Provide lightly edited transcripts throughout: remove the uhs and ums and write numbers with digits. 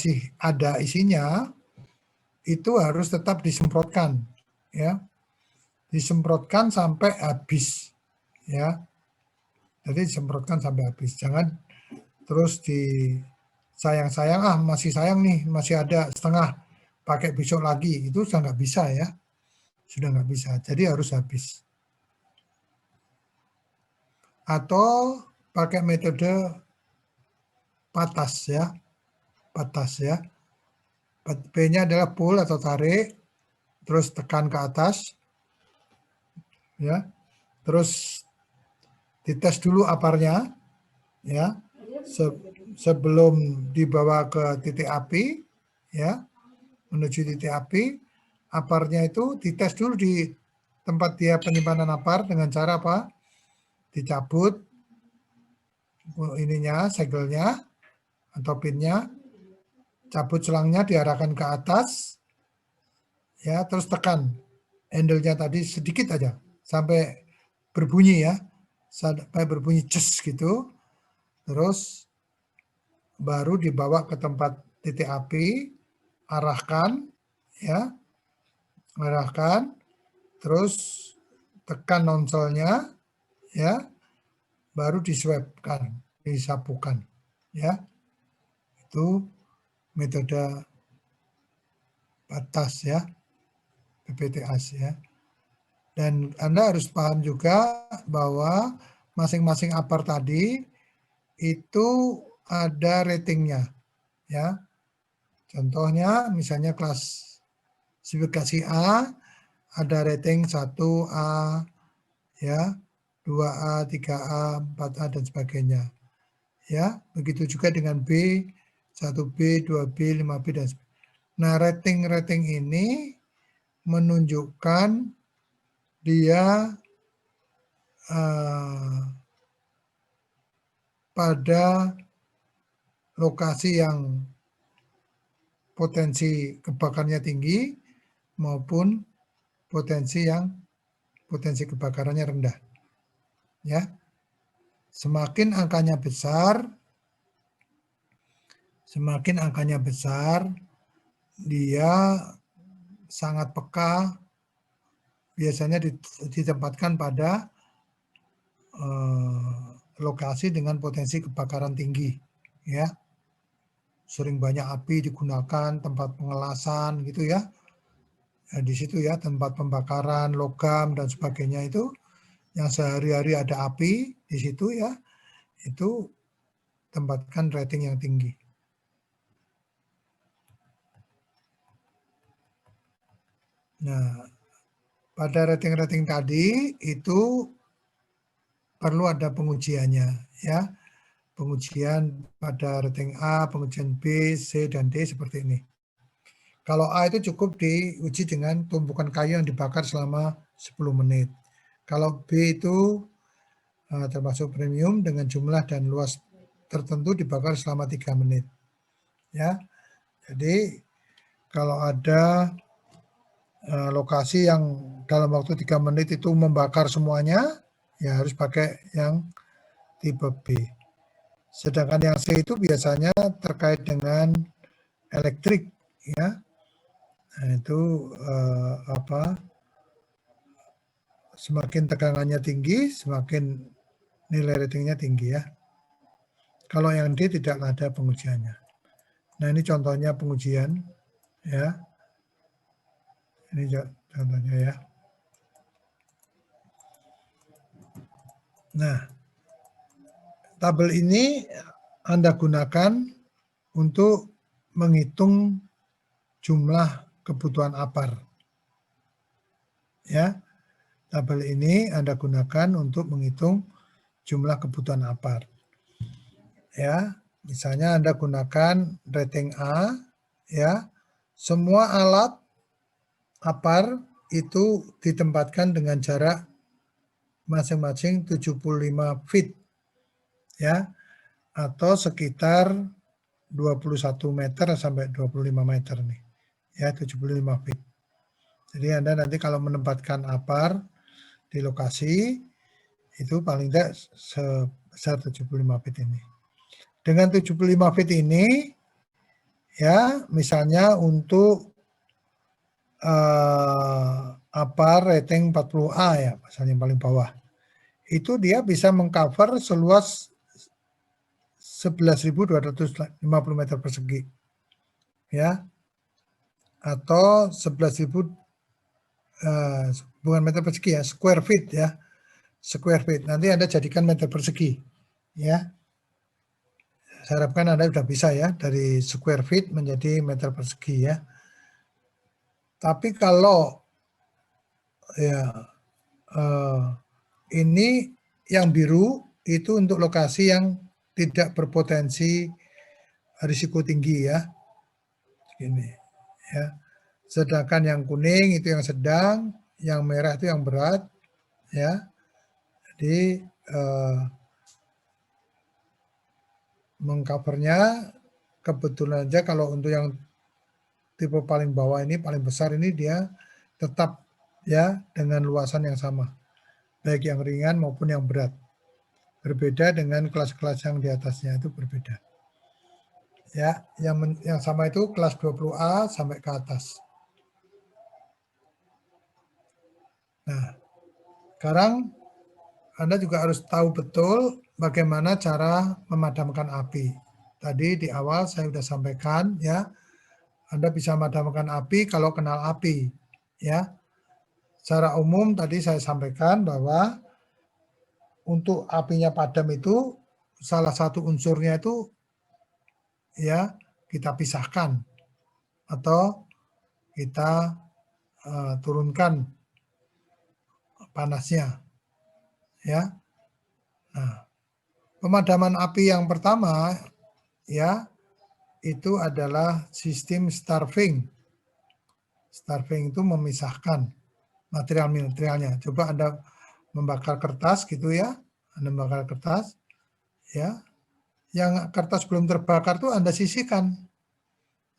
masih ada isinya, itu harus tetap disemprotkan, ya, disemprotkan sampai habis, ya. Jadi disemprotkan sampai habis, jangan terus sayang-sayang, masih sayang nih, masih ada setengah, pakai besok lagi, itu sudah nggak bisa ya, sudah nggak bisa. Jadi harus habis. Atau pakai metode patas ya, patas ya. P-nya adalah pull atau tarik, terus tekan ke atas, ya, terus dites dulu aparnya, ya, sebelum dibawa ke titik api, ya, menuju titik api, aparnya itu dites dulu di tempat dia penyimpanan apar dengan cara apa? Dicabut ininya, segelnya atau pinnya, cabut selangnya, diarahkan ke atas, ya, terus tekan handle-nya tadi sedikit aja sampai berbunyi ya, sampai berbunyi ces gitu, terus baru dibawa ke tempat titik api, arahkan, ya, arahkan, terus tekan nonselnya, ya, baru diswabkan, disapukan, ya, itu metode patas ya, PPTAS ya. Dan Anda harus paham juga bahwa masing-masing apar tadi itu ada ratingnya, ya. Contohnya misalnya kelas spesifikasi A ada rating 1A, ya, 2A, 3A, 4A dan sebagainya. Ya, begitu juga dengan B, 1B, 2B, 5B dan sebagainya. Nah, rating-rating ini menunjukkan dia pada lokasi yang potensi kebakarnya tinggi maupun potensi kebakarannya rendah. Ya. Semakin angkanya besar, dia sangat peka, biasanya ditempatkan pada lokasi dengan potensi kebakaran tinggi, ya. Sering banyak api digunakan, tempat pengelasan gitu ya. Di situ ya, tempat pembakaran logam dan sebagainya itu yang sehari-hari ada api di situ ya, itu tempatkan rating yang tinggi. Nah, pada rating-rating tadi itu perlu ada pengujiannya ya. Pengujian pada rating A, pengujian B, C, dan D seperti ini. Kalau A itu cukup diuji dengan tumpukan kayu yang dibakar selama 10 menit. Kalau B itu termasuk premium dengan jumlah dan luas tertentu dibakar selama 3 menit. Ya. Jadi kalau ada lokasi yang dalam waktu 3 menit itu membakar semuanya, ya harus pakai yang tipe B. Sedangkan yang C itu biasanya terkait dengan elektrik, ya. Nah, itu semakin tegangannya tinggi, semakin nilai ratingnya tinggi ya. Kalau yang D tidak ada pengujiannya. Nah, ini contohnya pengujian, ya. Ini contohnya ya. Nah, tabel ini Anda gunakan untuk menghitung jumlah kebutuhan apar. Ya, tabel ini Anda gunakan untuk menghitung jumlah kebutuhan apar. Ya, misalnya Anda gunakan rating A, ya, semua alat apar itu ditempatkan dengan jarak masing-masing 75 feet, ya, atau sekitar 21 meter sampai 25 meter nih, ya, 75 feet. Jadi Anda nanti kalau menempatkan apar di lokasi itu paling tidak sebesar 75 feet ini. Dengan 75 feet ini, Ya, misalnya untuk rating 40A ya, misalnya yang paling bawah. Itu dia bisa mengcover seluas 11.250 meter persegi. Ya. Atau 11.000 bukan meter persegi ya, square feet ya. Square feet. Nanti Anda jadikan meter persegi. Ya. Saya harapkan Anda sudah bisa ya dari square feet menjadi meter persegi ya. Tapi kalau ya ini yang biru itu untuk lokasi yang tidak berpotensi risiko tinggi ya. Ini ya. Sedangkan yang kuning itu yang sedang, yang merah itu yang berat ya. Jadi mengcovernya kebetulan aja kalau untuk yang tipe paling bawah ini, paling besar ini dia tetap ya dengan luasan yang sama. Baik yang ringan maupun yang berat. Berbeda dengan kelas-kelas yang di atasnya itu berbeda. Ya, yang sama itu kelas 20A sampai ke atas. Nah, sekarang Anda juga harus tahu betul bagaimana cara memadamkan api. Tadi di awal saya sudah sampaikan ya, Anda bisa memadamkan api kalau kenal api. Ya, secara umum tadi saya sampaikan bahwa untuk apinya padam itu salah satu unsurnya itu ya kita pisahkan atau kita turunkan panasnya ya. Nah, pemadaman api yang pertama ya itu adalah sistem starving. Starving itu memisahkan material-materialnya. Coba Anda membakar kertas gitu ya. Anda membakar kertas ya. Yang kertas belum terbakar tuh Anda sisihkan.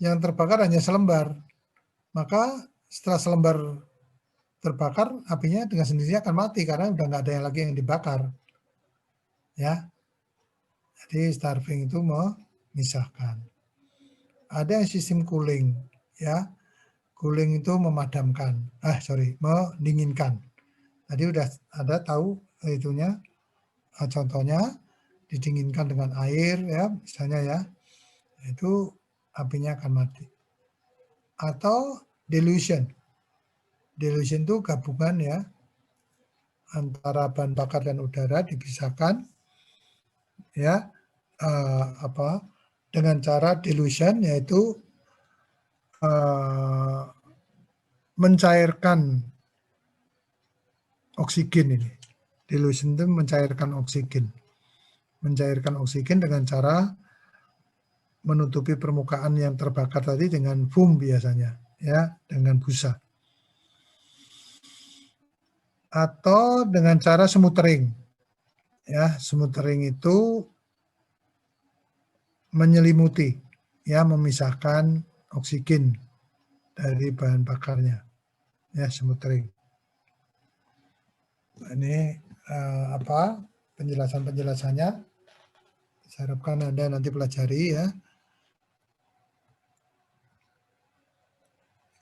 Yang terbakar hanya selembar. Maka setelah selembar terbakar, apinya dengan sendirinya akan mati karena udah nggak ada yang lagi yang dibakar. Ya. Jadi starving itu memisahkan. Ada yang sistem cooling, ya. Cooling itu memadamkan, mendinginkan. Tadi udah ada tahu itunya, contohnya didinginkan dengan air, ya, misalnya ya, itu apinya akan mati. Atau dilution. Dilution itu gabungan ya antara bahan bakar dan udara dipisahkan, ya, dengan cara dilution yaitu mencairkan oksigen ini. Dilution itu mencairkan oksigen. Mencairkan oksigen dengan cara menutupi permukaan yang terbakar tadi dengan foam biasanya, ya, dengan busa. Atau dengan cara smoothering. Ya, smoothering itu menyelimuti, ya, memisahkan oksigen dari bahan bakarnya. Ya, smoothering. Ini penjelasan-penjelasannya. Saya harapkan Anda nanti pelajari ya.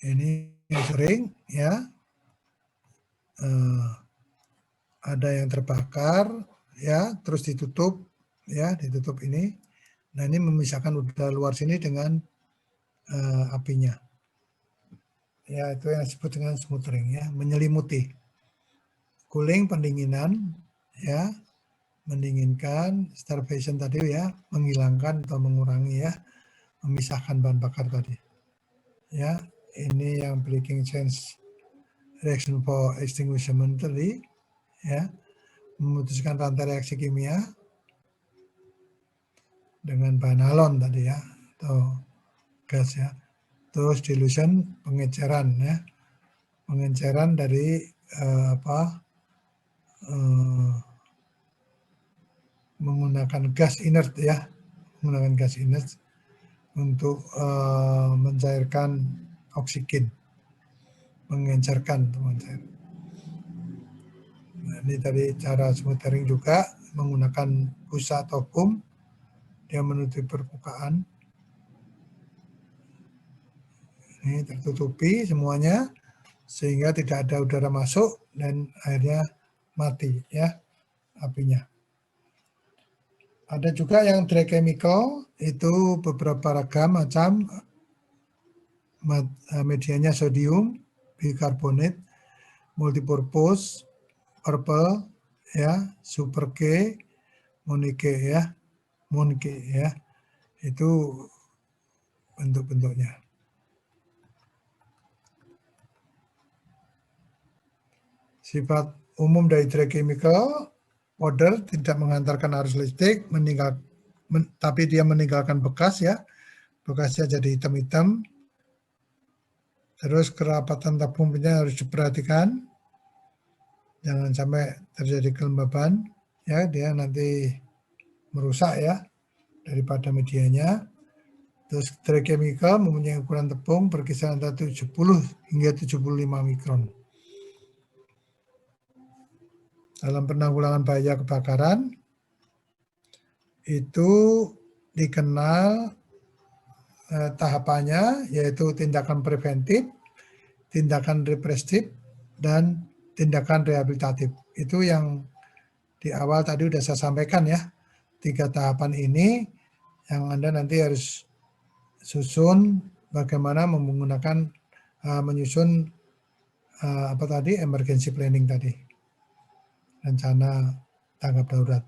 Ini yang sering ya. Ada yang terbakar ya, terus ditutup ya, ditutup ini. Nah, ini memisahkan udara luar sini dengan apinya. Ya, itu yang disebut dengan smoothering ya, menyelimuti. Cooling pendinginan ya, mendinginkan. Starvation tadi ya, menghilangkan atau mengurangi ya, memisahkan bahan bakar tadi. Ya, ini yang breaking change reaction for extinguishment tadi ya, memutuskan rantai reaksi kimia dengan bahan halon tadi ya, atau gas ya. Terus dilution pengenceran ya, pengenceran dari menggunakan gas inert ya, menggunakan gas inert untuk mencairkan oksigen, mengencerkan teman-teman. Nah, ini tadi cara smoothering juga menggunakan busa atau foam dia menutupi permukaan. Ini tertutupi semuanya sehingga tidak ada udara masuk dan akhirnya mati ya apinya. Ada juga yang dry chemical, itu beberapa ragam macam, medianya sodium bikarbonat, multipurpose, purple ya, super K, monike ya, itu bentuk-bentuknya. Sifat umum dari dry chemical, powder tidak mengantarkan arus listrik, tapi dia meninggalkan bekas ya, bekasnya jadi hitam-hitam. Terus kerapatan tabungnya harus diperhatikan, jangan sampai terjadi kelembaban, ya dia nanti merusak ya daripada medianya. Terus dry chemical mempunyai ukuran tepung berkisar antara 70 hingga 75 mikron. Dalam penanggulangan bahaya kebakaran, itu dikenal tahapannya, yaitu tindakan preventif, tindakan represif, dan tindakan rehabilitatif. Itu yang di awal tadi sudah saya sampaikan ya. 3 tahapan ini yang Anda nanti harus susun bagaimana menggunakan menyusun emergency planning tadi, rencana tanggap darurat.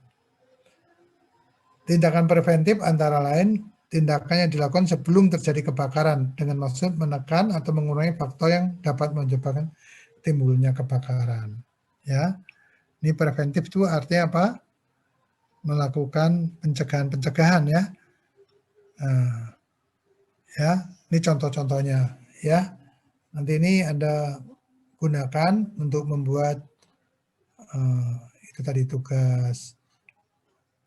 Tindakan preventif antara lain tindakan yang dilakukan sebelum terjadi kebakaran dengan maksud menekan atau mengurangi faktor yang dapat menyebabkan timbulnya kebakaran. Ya, ini preventif itu artinya apa? Melakukan pencegahan ya. Ya, ini contoh-contohnya ya. Nanti ini Anda gunakan untuk membuat itu tadi tugas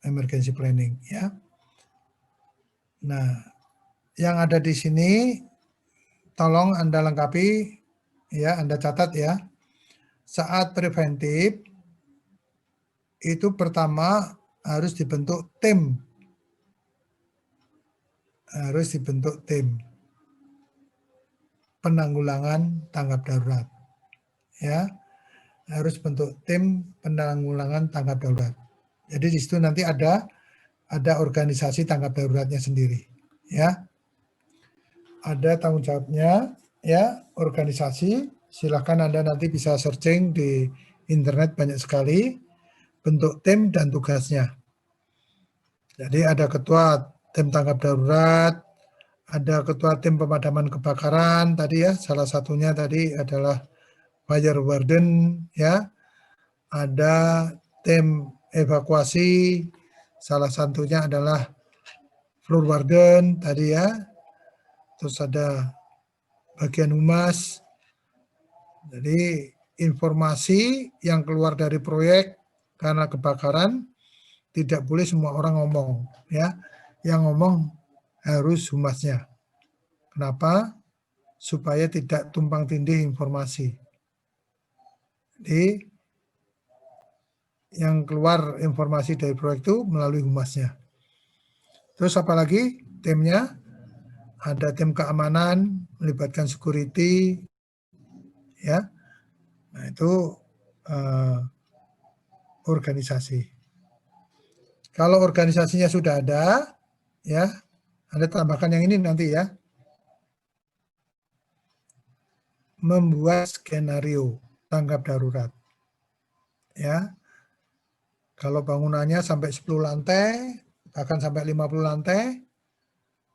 emergency planning ya. Nah, yang ada di sini tolong Anda lengkapi ya, Anda catat ya. Saat preventif itu pertama harus dibentuk tim. Harus dibentuk tim penanggulangan tanggap darurat. Ya. Harus bentuk tim penanggulangan tanggap darurat. Jadi di situ nanti ada organisasi tanggap daruratnya sendiri, ya. Ada tanggung jawabnya, ya, organisasi. Silakan Anda nanti bisa searching di internet banyak sekali bentuk tim dan tugasnya. Jadi ada ketua tim tanggap darurat, ada ketua tim pemadaman kebakaran tadi ya, salah satunya tadi adalah fire warden ya. Ada tim evakuasi, salah satunya adalah floor warden tadi ya. Terus ada bagian humas. Jadi informasi yang keluar dari proyek karena kebakaran tidak boleh semua orang ngomong ya. Yang ngomong harus humasnya. Kenapa? Supaya tidak tumpang tindih informasi. Jadi yang keluar informasi dari proyek itu melalui humasnya. Terus apalagi timnya? Ada tim keamanan, melibatkan security, ya. Nah itu organisasi. Kalau organisasinya sudah ada, ya, Anda tambahkan yang ini nanti ya. Membuat skenario tanggap darurat. Ya. Kalau bangunannya sampai 10 lantai, bahkan sampai 50 lantai,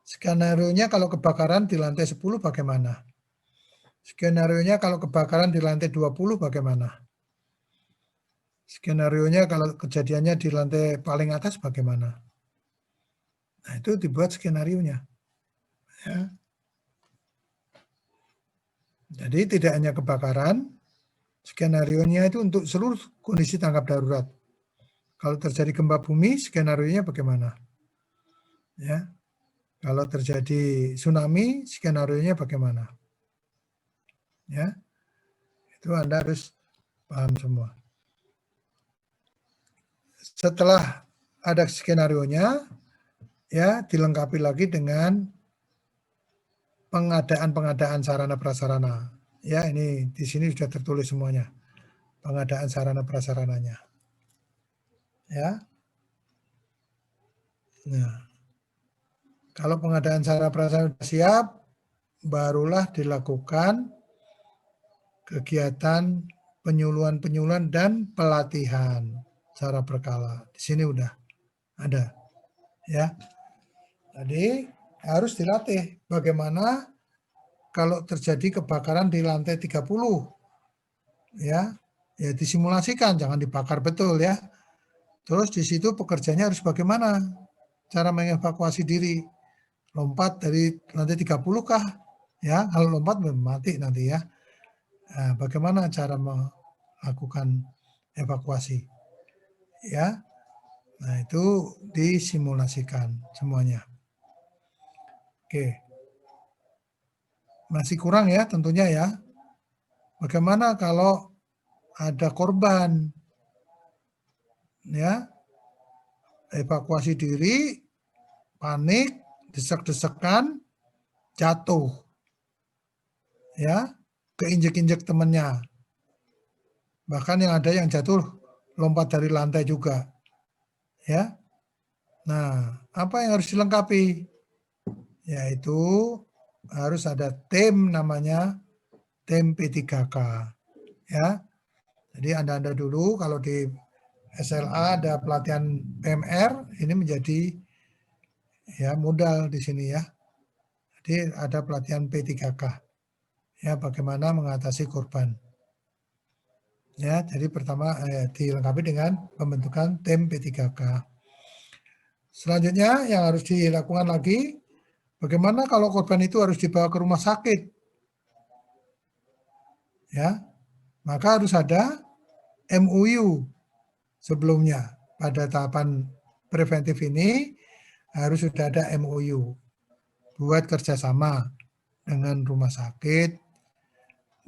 skenario-nya kalau kebakaran di lantai 10 bagaimana? Skenario-nya kalau kebakaran di lantai 20 bagaimana? Skenario-nya kalau kejadiannya di lantai paling atas bagaimana? Nah, itu dibuat skenario-nya. Ya. Jadi tidak hanya kebakaran, skenario-nya itu untuk seluruh kondisi tanggap darurat. Kalau terjadi gempa bumi, skenario-nya bagaimana? Ya. Kalau terjadi tsunami, skenario-nya bagaimana? Ya. Itu Anda harus paham semua. Setelah ada skenario-nya, ya dilengkapi lagi dengan pengadaan sarana prasarana. Ya, ini di sini sudah tertulis semuanya. Pengadaan sarana prasarananya. Ya. Nah, kalau pengadaan sarana prasarana sudah siap, barulah dilakukan kegiatan penyuluhan dan pelatihan secara berkala. Di sini udah ada, ya. Jadi harus dilatih bagaimana kalau terjadi kebakaran di lantai 30, ya disimulasikan, jangan dibakar betul ya. Terus di situ pekerjanya harus bagaimana cara mengevakuasi diri, lompat dari lantai 30 kah? Ya, kalau lompat mati nanti ya. Nah, bagaimana cara melakukan evakuasi? Ya, nah itu disimulasikan semuanya. Oke, masih kurang ya tentunya ya. Bagaimana kalau ada korban? Ya, evakuasi diri, panik, desek-desekan, jatuh, ya, keinjek-injek temannya. Bahkan yang ada yang jatuh lompat dari lantai juga, ya. Nah, apa yang harus dilengkapi? Yaitu harus ada tim namanya tim P3K, ya. Jadi Anda dulu kalau di SLA ada pelatihan PMR, ini menjadi ya modal di sini ya. Jadi ada pelatihan P3K, ya bagaimana mengatasi korban. Ya, jadi pertama dilengkapi dengan pembentukan tim P3K. Selanjutnya yang harus dilakukan lagi, bagaimana kalau korban itu harus dibawa ke rumah sakit? Ya, maka harus ada MOU sebelumnya. Pada tahapan preventif ini harus sudah ada MOU buat kerjasama dengan rumah sakit,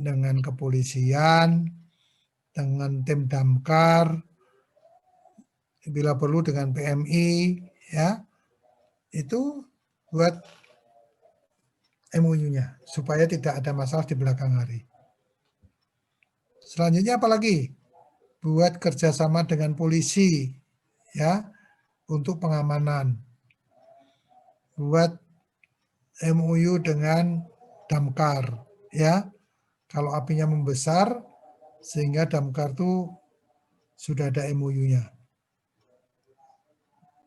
dengan kepolisian, dengan tim damkar, bila perlu dengan PMI, ya, itu buat MOU-nya supaya tidak ada masalah di belakang hari. Selanjutnya apalagi? Buat kerjasama dengan polisi, ya, untuk pengamanan. Buat MOU dengan damkar, ya. Kalau apinya membesar, sehingga damkar itu sudah ada MOU-nya.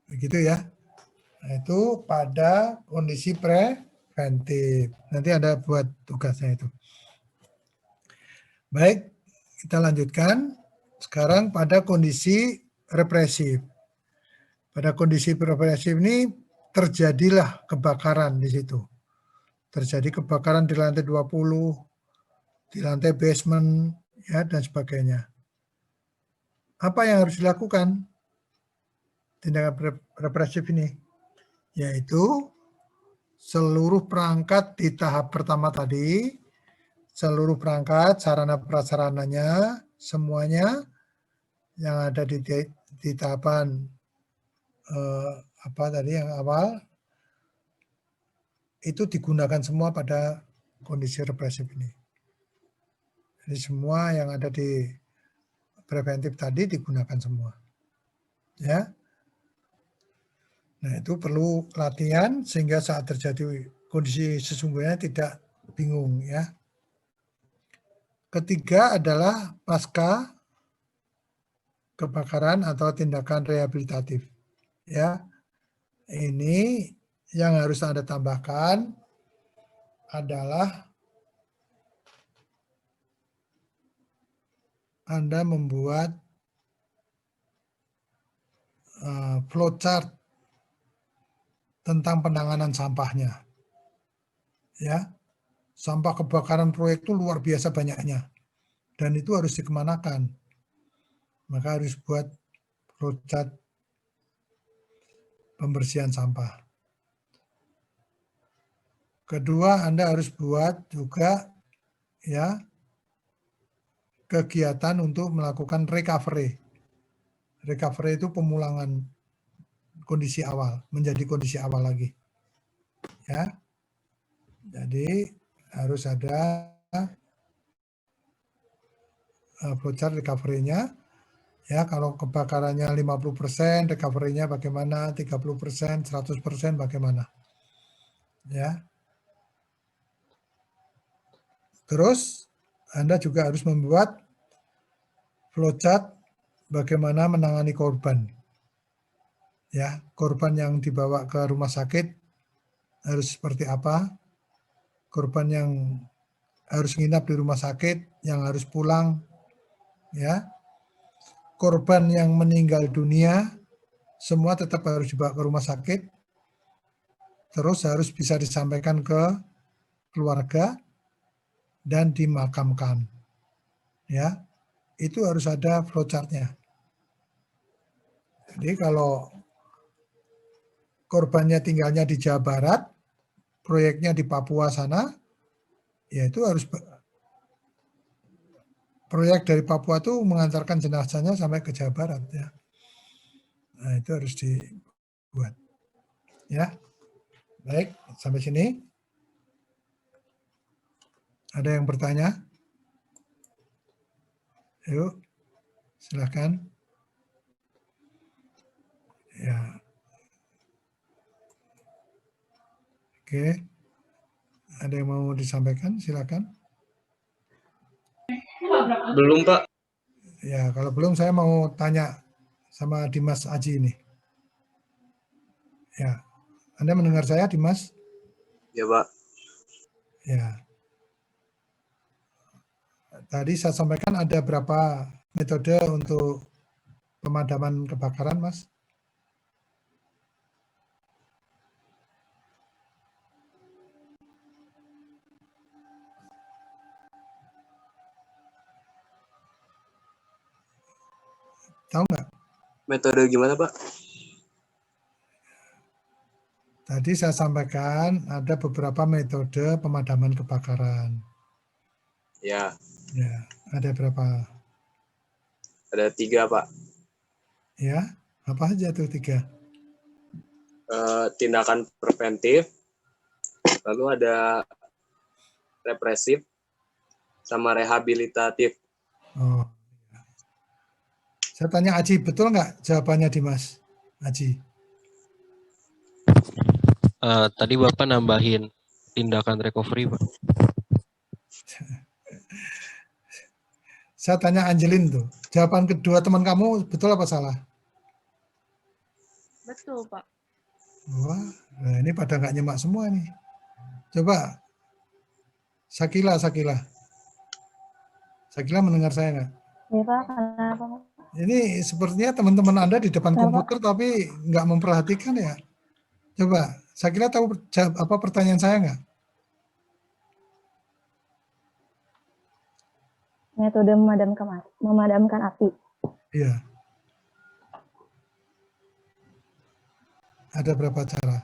Begitu ya. Nah, itu pada kondisi preventif. Nanti ada buat tugasnya itu. Baik, kita lanjutkan. Sekarang pada kondisi represif. Pada kondisi represif ini terjadilah kebakaran di situ. Terjadi kebakaran di lantai 20, di lantai basement, ya, dan sebagainya. Apa yang harus dilakukan tindakan represif ini? Yaitu seluruh perangkat di tahap pertama tadi, seluruh perangkat, sarana prasarananya, semuanya yang ada di tahapan apa tadi yang awal, itu digunakan semua pada kondisi represif ini. Jadi semua yang ada di preventif tadi digunakan semua. Ya. Nah, itu perlu latihan sehingga saat terjadi kondisi sesungguhnya tidak bingung ya. Ketiga adalah pasca kebakaran atau tindakan rehabilitatif. Ya. Ini yang harus Anda tambahkan adalah Anda membuat flowchart tentang penanganan sampahnya. Ya, sampah kebakaran proyek itu luar biasa banyaknya, dan itu harus dikemanakan. Maka harus buat flowchart pembersihan sampah. Kedua, Anda harus buat juga ya kegiatan untuk melakukan recovery. Recovery itu pemulangan kondisi awal menjadi kondisi awal lagi. Ya. Jadi harus ada flowchart recovery-nya. Ya, kalau kebakarannya 50%, recovery-nya bagaimana, 30%, 100% bagaimana. Ya. Terus Anda juga harus membuat flowchart bagaimana menangani korban. Ya, korban yang dibawa ke rumah sakit harus seperti apa? Korban yang harus nginap di rumah sakit, yang harus pulang, ya. Korban yang meninggal dunia, semua tetap harus dibawa ke rumah sakit. Terus harus bisa disampaikan ke keluarga dan dimakamkan. Ya, itu harus ada flowchart-nya. Jadi kalau korbannya tinggalnya di Jawa Barat, proyeknya di Papua sana, ya itu harus proyek dari Papua itu mengantarkan jenazahnya sampai ke Jawa Barat ya. Nah, itu harus dibuat. Ya. Baik, sampai sini. Ada yang bertanya? Yuk, silakan. Ya. Oke. Ada yang mau disampaikan? Silakan. Belum, Pak. Ya, kalau belum saya mau tanya sama Dimas Aji ini. Ya. Anda mendengar saya, Dimas? Ya, Pak. Ya. Tadi saya sampaikan ada berapa metode untuk pemadaman kebakaran, Mas? Tahu nggak? Metode gimana, Pak? Tadi saya sampaikan ada beberapa metode pemadaman kebakaran. Ya. Ya, ada berapa? Ada 3, Pak. Ya, apa aja tuh 3? Tindakan preventif, lalu ada represif, sama rehabilitatif. Oh. Saya tanya Aji, betul nggak jawabannya Dimas? Aji. Tadi Bapak nambahin tindakan recovery, Pak. Saya tanya Angelin tuh, jawaban kedua teman kamu betul apa salah? Betul, Pak. Wah, nah ini pada nggak nyemak semua nih. Coba, Sakila mendengar saya nggak? Ya, Pak. Kenapa, Pak? Ini sepertinya teman-teman Anda di depan komputer tapi nggak memperhatikan ya. Coba, Sakila tahu apa pertanyaan saya nggak? Metode memadamkan api. Iya. Ada berapa cara?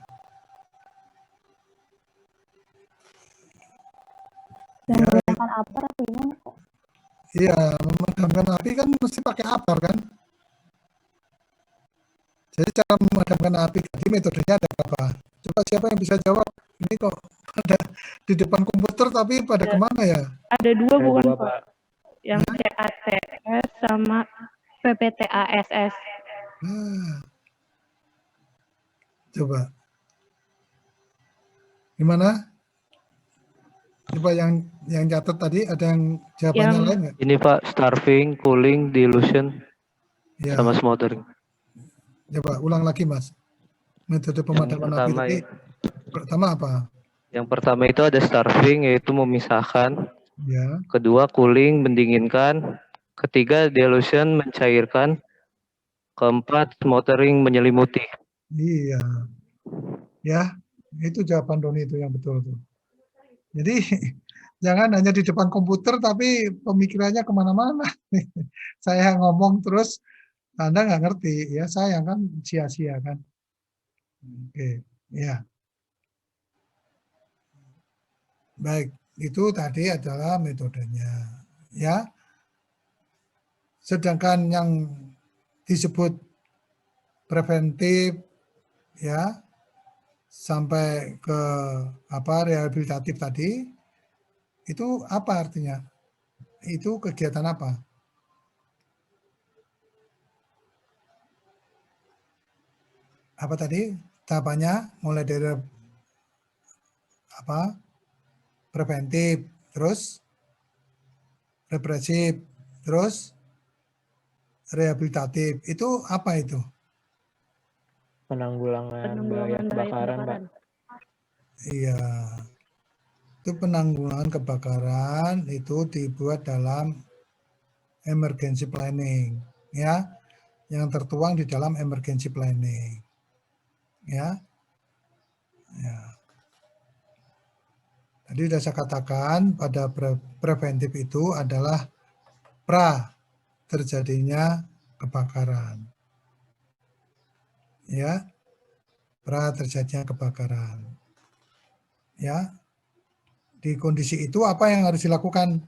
Dan menggunakan apar atau gimana, Pak? Iya, memadamkan api kan mesti pakai apar kan? Jadi cara memadamkan api tadi metodenya ada berapa? Coba siapa yang bisa jawab? Ini kok ada di depan komputer tapi pada kemana ya? Ada 2 bukan, Pak? Yang CATS sama PPTASS. Coba. Gimana? Coba yang catat tadi ada yang jawabannya lain nggak? Ini Pak, starving, cooling, dilution, Ya. sama smothering. Coba ulang lagi Mas. Metode pemadaman api tadi. Pertama apa? Yang pertama itu ada starving, yaitu memisahkan. Ya. Kedua cooling, mendinginkan. Ketiga dilution, mencairkan. Keempat smothering, menyelimuti. Iya. Ya, itu jawaban Doni itu yang betul tuh. Jadi jangan hanya di depan komputer tapi pemikirannya kemana-mana. Saya ngomong terus Anda nggak ngerti, ya sayang kan, sia-sia kan. Oke, ya. Baik, itu tadi adalah metodenya. Ya. Sedangkan yang disebut preventif, ya, sampai ke rehabilitatif tadi, itu apa artinya? Itu kegiatan apa? Apa tadi tahapannya? Mulai dari apa? Preventif, terus represif, terus rehabilitatif. Itu apa itu? Penanggulangan bahaya kebakaran, Pak. Iya. Itu penanggulangan kebakaran itu dibuat dalam emergency planning, ya, yang tertuang di dalam emergency planning, ya. Tadi sudah saya katakan pada preventif itu adalah pra terjadinya kebakaran, ya, pra terjadinya kebakaran, ya. Di kondisi itu apa yang harus dilakukan?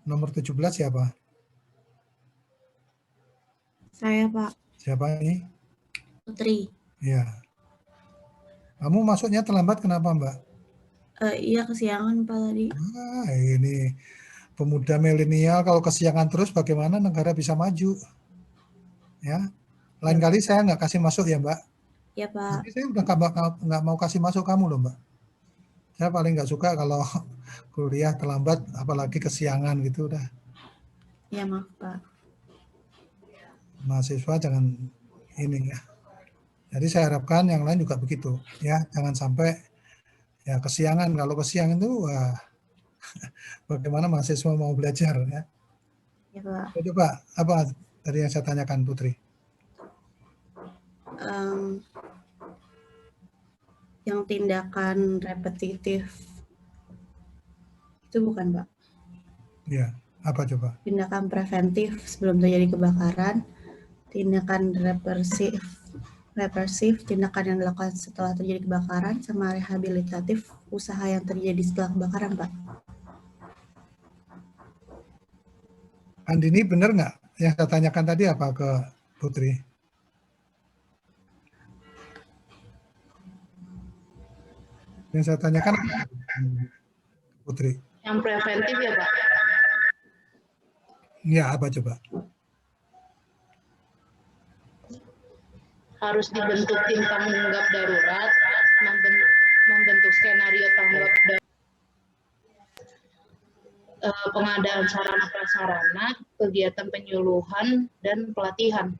Nomor 17 siapa? Saya, Pak. Siapa ini? Putri. Ya. Kamu masuknya terlambat kenapa, Mbak? Iya, kesiangan, Pak, tadi. Ini pemuda milenial kalau kesiangan terus bagaimana negara bisa maju? Ya. Lain kali saya nggak kasih masuk ya, Mbak. Ya, Pak. Tapi saya udah nggak mau kasih masuk kamu loh, Mbak. Saya paling nggak suka kalau kuliah terlambat, apalagi kesiangan gitu udah. Ya, maaf, Pak. Mahasiswa jangan ini ya. Jadi saya harapkan yang lain juga begitu ya, jangan sampai ya kesiangan. Kalau kesiangan itu wah, bagaimana mahasiswa mau belajar ya. Ya, Pak. Coba apa tadi yang saya tanyakan Putri? Yang tindakan repetitif itu bukan, Pak? Ya, apa coba? Tindakan preventif sebelum terjadi kebakaran, tindakan represif, tindakan yang dilakukan setelah terjadi kebakaran, sama rehabilitatif, usaha yang terjadi setelah kebakaran, Pak. Andini benar nggak yang saya tanyakan tadi apa ke Putri? Yang saya tanyakan Putri. Yang preventif ya, Pak? Ya, apa coba? Harus dibentuk tim tanggap darurat, membentuk skenario tanggap darurat, pengadaan sarana prasarana, kegiatan penyuluhan, dan pelatihan.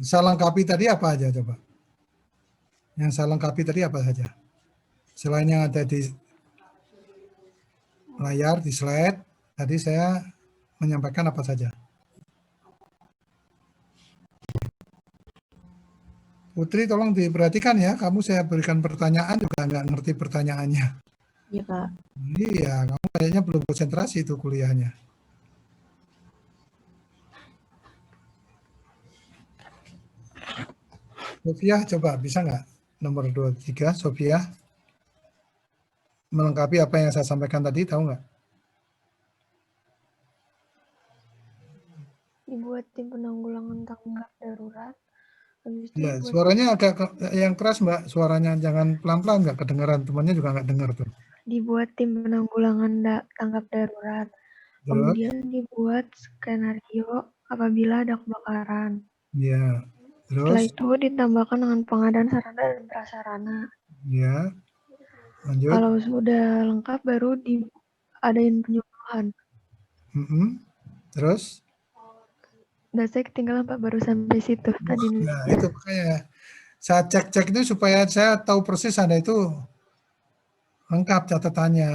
Saya lengkapi tadi apa aja coba? Yang saya lengkapi tadi apa saja? Selain yang ada di layar, di slide, tadi saya menyampaikan apa saja? Putri tolong diperhatikan ya, kamu saya berikan pertanyaan juga nggak ngerti pertanyaannya. Iya, Pak. Iya, kamu kayaknya belum konsentrasi itu kuliahnya. Sofia, coba bisa nggak? Nomor 23, Sofia. Melengkapi apa yang saya sampaikan tadi, tahu nggak? Dibuat tim penanggulangan tanggap darurat. Habis itu Ya, dibuat suaranya agak yang keras, Mbak. Suaranya jangan pelan-pelan, nggak kedengaran. Temannya juga nggak dengar tuh. dibuat tim penanggulangan tanggap darurat. Terus? Kemudian dibuat skenario apabila ada kebakaran. Ya. Setelah Terus? itu ditambahkan dengan pengadaan sarana dan prasarana. Ya. Lanjut. Kalau sudah lengkap baru diadain penyuluhan. Terus? Udah saya ketinggalan Pak, baru sampai situ tadi. Nah, itu makanya saya cek-cek itu supaya saya tahu persis Anda itu lengkap catatannya.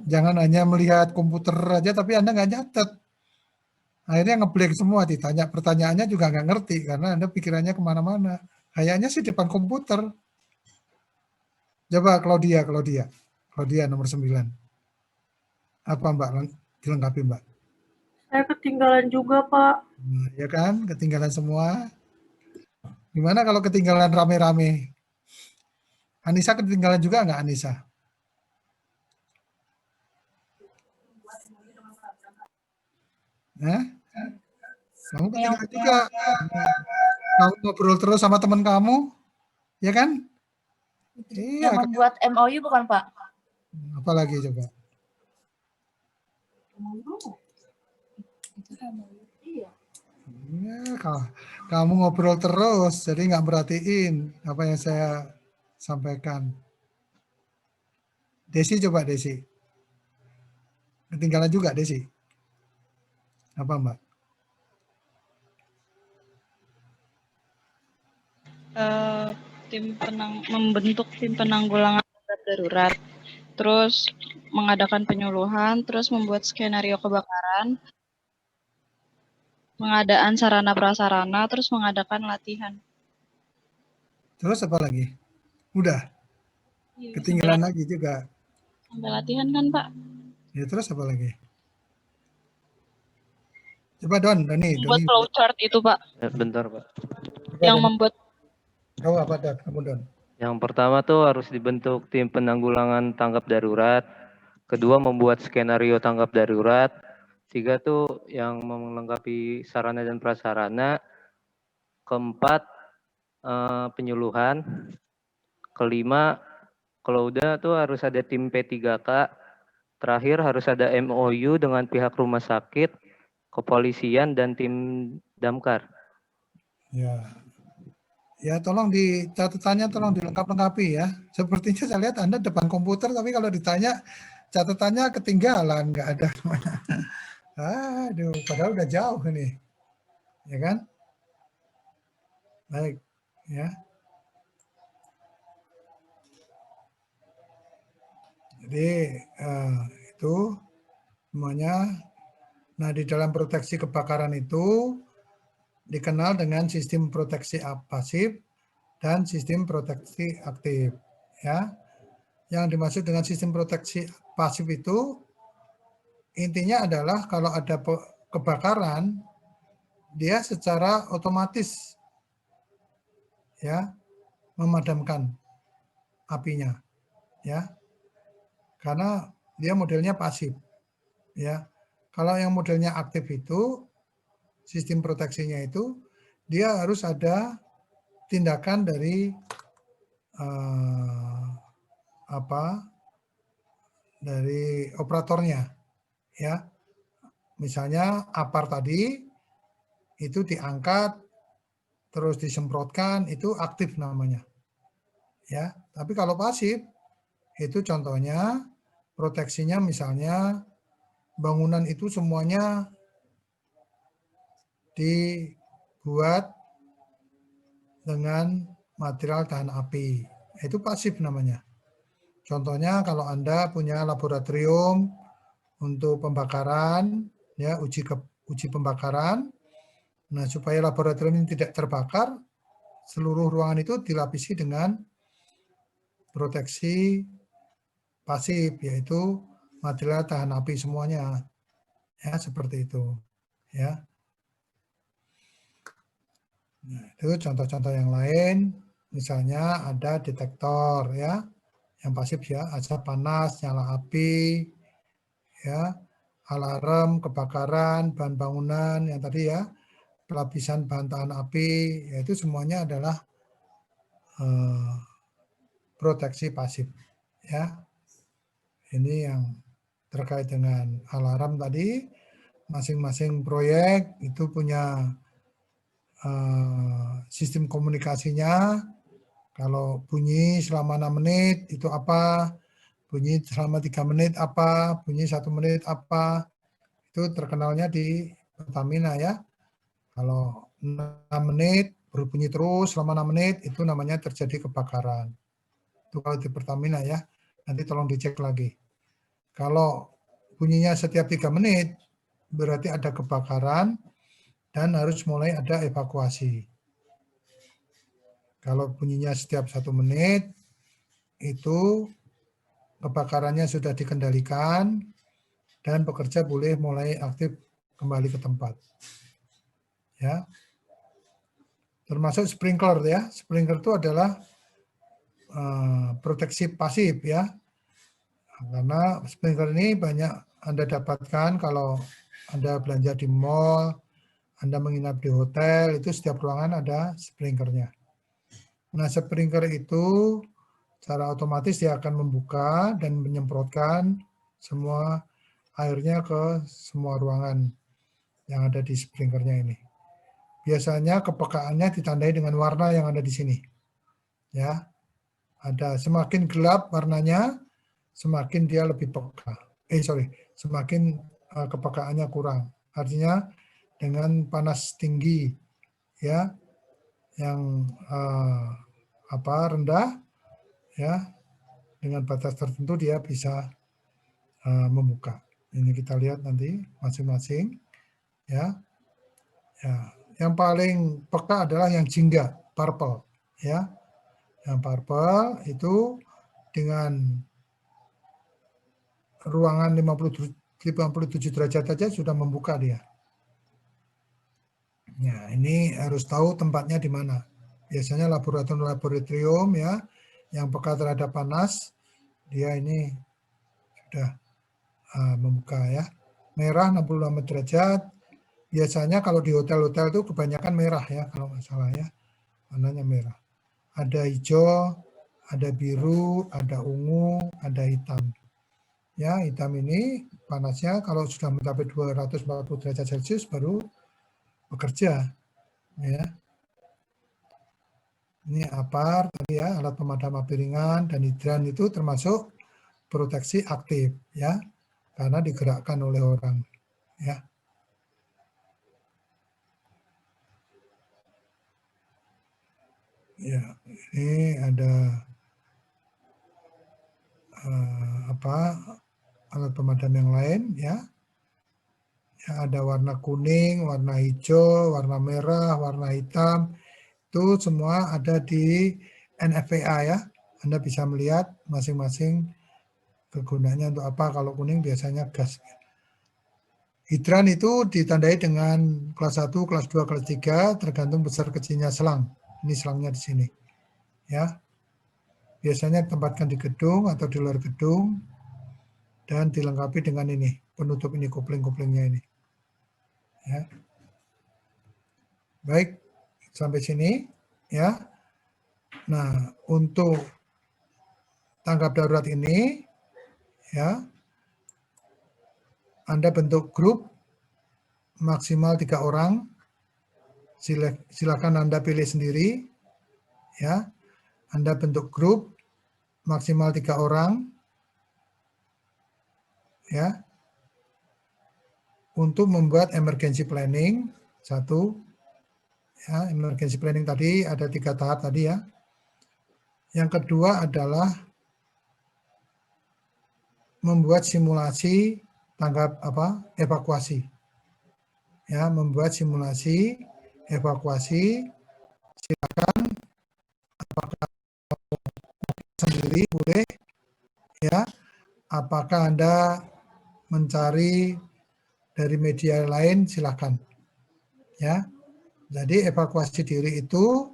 Jangan hanya melihat komputer aja tapi Anda nggak nyatet. Akhirnya ngeblank semua, ditanya pertanyaannya juga nggak ngerti karena Anda pikirannya kemana-mana. Kayaknya sih depan komputer. Coba Claudia nomor 9. Apa Mbak? Dilengkapi Mbak. Saya ketinggalan juga, Pak. Nah, ya kan, ketinggalan semua. Gimana kalau ketinggalan rame-rame? Anissa ketinggalan juga nggak Anissa? Nah, kamu ketinggalan juga. Kamu ngobrol terus sama teman kamu, ya kan? Iya, Yang membuat MOU bukan, Pak? apa lagi coba? Ya, kamu ngobrol terus, jadi nggak perhatiin apa yang saya sampaikan. Desi coba Desi. Ketinggalan juga Desi. Apa Mbak? Membentuk tim penanggulangan darurat, terus mengadakan penyuluhan, terus membuat skenario kebakaran, pengadaan sarana prasarana, terus mengadakan latihan. Terus apa lagi? Udah. Iya, Ketinggalan lagi juga. sampai latihan kan, Pak? Ya terus apa lagi? Coba Doni. Membuat flowchart itu, Pak. Bentar, Pak. Yang membuat. Oh, apa kamu Don? Yang pertama tuh harus dibentuk tim penanggulangan tanggap darurat. Kedua membuat skenario tanggap darurat. 3 tuh yang melengkapi sarana dan prasarana. Keempat penyuluhan. Kelima kalau udah tuh harus ada tim P3K. Terakhir harus ada MOU dengan pihak rumah sakit, kepolisian dan tim damkar. Ya. Ya, tolong di catatannya tolong dilengkap-lengkapi ya. Sepertinya saya lihat Anda depan komputer, tapi kalau ditanya catatannya ketinggalan, nggak ada. Aduh, padahal udah jauh ini. Ya kan? Baik, ya. Jadi itu semuanya. Nah, di dalam proteksi kebakaran itu dikenal dengan sistem proteksi pasif dan sistem proteksi aktif. Ya, yang dimaksud dengan sistem proteksi pasif itu intinya adalah kalau ada kebakaran, dia secara otomatis ya memadamkan apinya, ya, karena dia modelnya pasif, ya. Kalau yang modelnya aktif itu sistem proteksinya itu dia harus ada tindakan dari dari operatornya, ya. Misalnya APAR tadi itu diangkat terus disemprotkan, itu aktif namanya, ya. Tapi kalau pasif itu contohnya proteksinya misalnya bangunan itu semuanya dibuat dengan material tahan api. Itu pasif namanya. Contohnya kalau Anda punya laboratorium untuk pembakaran, ya uji pembakaran. Nah, supaya laboratorium ini tidak terbakar, seluruh ruangan itu dilapisi dengan proteksi pasif, yaitu material tahan api semuanya. Ya, seperti itu. Ya. Nah, itu contoh-contoh yang lain, misalnya ada detektor ya, yang pasif ya, asap panas, nyala api, ya, alarm kebakaran, bahan bangunan yang tadi ya, pelapisan bahan tahan api, yaitu semuanya adalah proteksi pasif ya. Ini yang terkait dengan alarm tadi, masing-masing proyek itu punya sistem komunikasinya. Kalau bunyi selama 6 menit itu apa, bunyi selama 3 menit apa, bunyi 1 menit apa, itu terkenalnya di Pertamina ya. Kalau 6 menit berbunyi terus selama 6 menit itu namanya terjadi kebakaran. Itu kalau di Pertamina ya, nanti tolong dicek lagi. Kalau bunyinya setiap 3 menit berarti ada kebakaran dan harus mulai ada evakuasi. Kalau bunyinya setiap 1 menit, itu kebakarannya sudah dikendalikan dan pekerja boleh mulai aktif kembali ke tempat. Ya. Termasuk sprinkler ya. Sprinkler itu adalah proteksi pasif ya. Karena sprinkler ini banyak Anda dapatkan kalau Anda belanja di mall, Anda menginap di hotel, itu setiap ruangan ada sprinklernya. Nah, sprinkler itu secara otomatis dia akan membuka dan menyemprotkan semua airnya ke semua ruangan yang ada di sprinklernya ini. Biasanya kepekaannya ditandai dengan warna yang ada di sini. Ya. Ada semakin gelap warnanya, semakin dia lebih peka. Semakin kepekaannya kurang. Artinya dengan panas tinggi ya yang rendah ya, dengan batas tertentu dia bisa membuka. Ini kita lihat nanti masing-masing ya. Ya, yang paling peka adalah yang jingga, purple ya. Yang purple itu dengan ruangan 57 derajat saja sudah membuka dia. Ya, ini harus tahu tempatnya di mana. Biasanya laboratorium ya, yang peka terhadap panas, dia ini sudah membuka ya. Merah 65 derajat. Biasanya kalau di hotel-hotel itu kebanyakan merah ya, kalau nggak salah ya. Warnanya merah. Ada hijau, ada biru, ada ungu, ada hitam. Ya, hitam ini panasnya kalau sudah mencapai 240 derajat Celcius baru bekerja. Ya. Ini APAR tadi ya, alat pemadam api ringan, dan hidran itu termasuk proteksi aktif ya, karena digerakkan oleh orang ya. Ya, ini ada alat pemadam yang lain ya. Ya, ada warna kuning, warna hijau, warna merah, warna hitam. Itu semua ada di NFPA ya. Anda bisa melihat masing-masing kegunaannya untuk apa. Kalau kuning biasanya gas. Hidran itu ditandai dengan kelas 1, kelas 2, kelas 3 tergantung besar kecilnya selang. Ini selangnya di sini. Ya. Biasanya ditempatkan di gedung atau di luar gedung dan dilengkapi dengan ini, penutup ini, kopling-koplingnya ini. Ya. Baik, sampai sini ya. Nah, untuk tanggap darurat ini ya, Anda bentuk grup maksimal 3 orang. Silakan Anda pilih sendiri ya. Anda bentuk grup maksimal 3 orang ya. Untuk membuat emergency planning 1 ya, emergency planning tadi ada 3 tahap tadi ya. Yang kedua adalah membuat simulasi tanggap evakuasi. Ya, membuat simulasi evakuasi. Silakan apakah sendiri boleh ya. Apakah Anda mencari dari media lain, silakan. Ya. Jadi evakuasi diri itu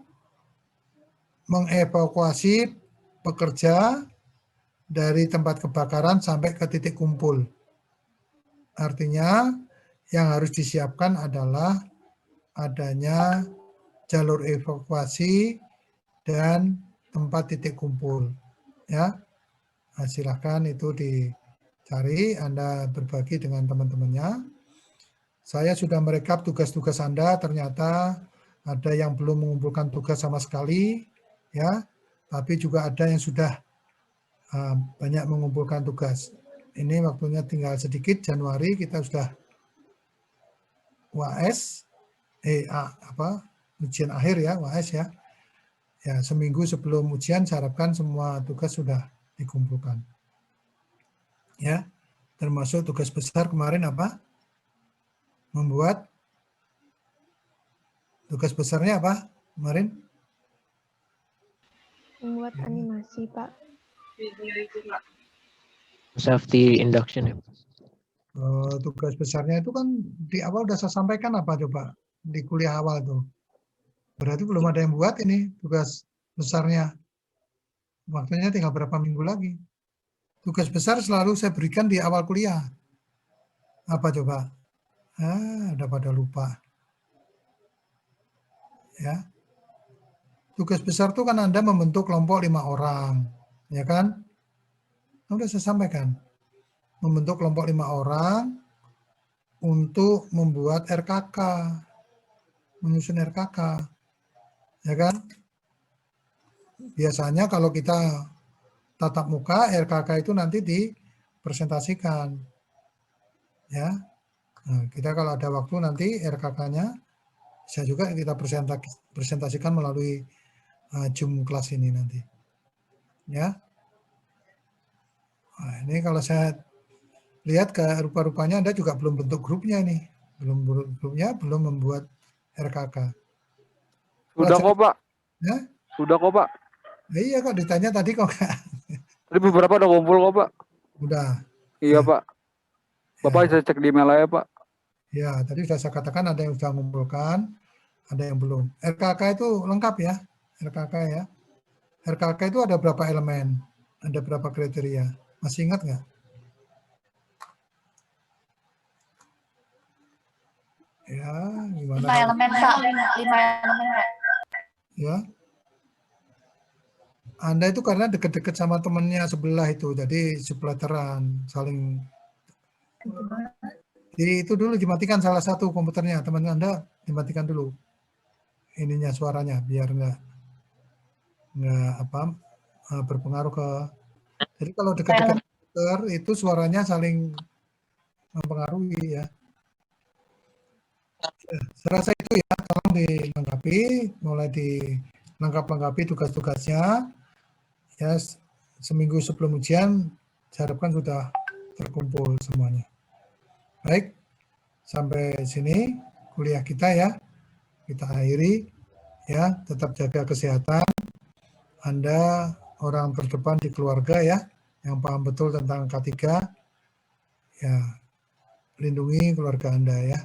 mengevakuasi pekerja dari tempat kebakaran sampai ke titik kumpul. Artinya yang harus disiapkan adalah adanya jalur evakuasi dan tempat titik kumpul. Ya. Nah, silakan itu dicari, Anda berbagi dengan teman-temannya. Saya sudah merekap tugas-tugas Anda, ternyata ada yang belum mengumpulkan tugas sama sekali, ya, tapi juga ada yang sudah banyak mengumpulkan tugas. Ini waktunya tinggal sedikit, Januari kita sudah UAS, ujian akhir ya, UAS ya. Ya, seminggu sebelum ujian saya harapkan semua tugas sudah dikumpulkan. Ya, termasuk tugas besar kemarin apa? Membuat tugas besarnya apa kemarin? Membuat animasi, Pak. Safety induction ya. Tugas besarnya itu kan di awal udah saya sampaikan apa coba di kuliah awal tuh. Berarti belum ada yang buat ini tugas besarnya. Waktunya tinggal berapa minggu lagi. Tugas besar selalu saya berikan di awal kuliah. Apa coba? Udah pada lupa. Ya. Tugas besar itu kan Anda membentuk kelompok 5 orang. Ya kan? Sudah saya sampaikan. Membentuk kelompok 5 orang untuk membuat RKK, menyusun RKK. Ya kan? Biasanya kalau kita tatap muka, RKK itu nanti dipresentasikan. Ya. Nah, kita kalau ada waktu nanti RKK-nya bisa juga kita presentasikan melalui Zoom kelas ini nanti. Ya. Nah, ini kalau saya lihat ke rupa-rupanya Anda juga belum bentuk grupnya nih. Belum membuat RKK. Sudah kok, Pak. Ya? Sudah kok, Pak. Iya kok ditanya tadi kok enggak. Tadi beberapa udah kumpul kok, Pak. Udah. Iya, Pak. Bapak bisa cek di email aja, Pak. Ya, tadi sudah saya katakan ada yang sudah mengumpulkan, ada yang belum. RKK itu lengkap ya, RKK ya. RKK itu ada berapa elemen, ada berapa kriteria. Masih ingat nggak? Ya, gimana? 5 elemen, Pak. 5 elemen, Pak. Ya. Anda itu karena deket-deket sama temannya sebelah itu, jadi supleteran, saling. Jadi itu dulu dimatikan salah satu komputernya, teman Anda dimatikan dulu. Ininya suaranya biar nggak berpengaruh ke. Jadi kalau dekat-dekat komputer itu suaranya saling mempengaruhi ya. Saya rasa itu ya, tolong dilengkapi, mulai dilengkapi tugas-tugasnya. Ya, seminggu sebelum ujian, saya harapkan sudah terkumpul semuanya. Baik, sampai sini kuliah kita ya. Kita akhiri ya, tetap jaga kesehatan. Anda orang terdepan di keluarga ya, yang paham betul tentang K3. Ya, lindungi keluarga Anda ya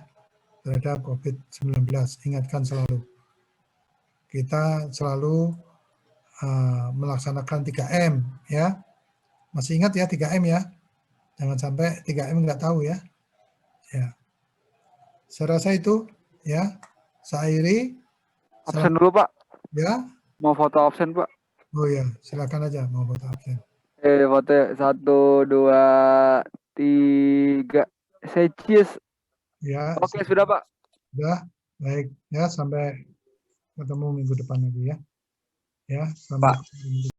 terhadap COVID-19. Ingatkan selalu. Kita selalu melaksanakan 3M ya. Masih ingat ya 3M ya? Jangan sampai 3M nggak tahu ya. Ya. Saya rasa itu ya. Saya akhiri. Absen dulu, Pak. Ya. Mau foto absen, Pak. Oh ya, silakan aja mau foto absen. Foto 1, 2, 3. Saya cheers. Ya. Oke, sudah, Pak. Sudah. Baik ya, sampai ketemu minggu depan lagi ya. Ya, selamat.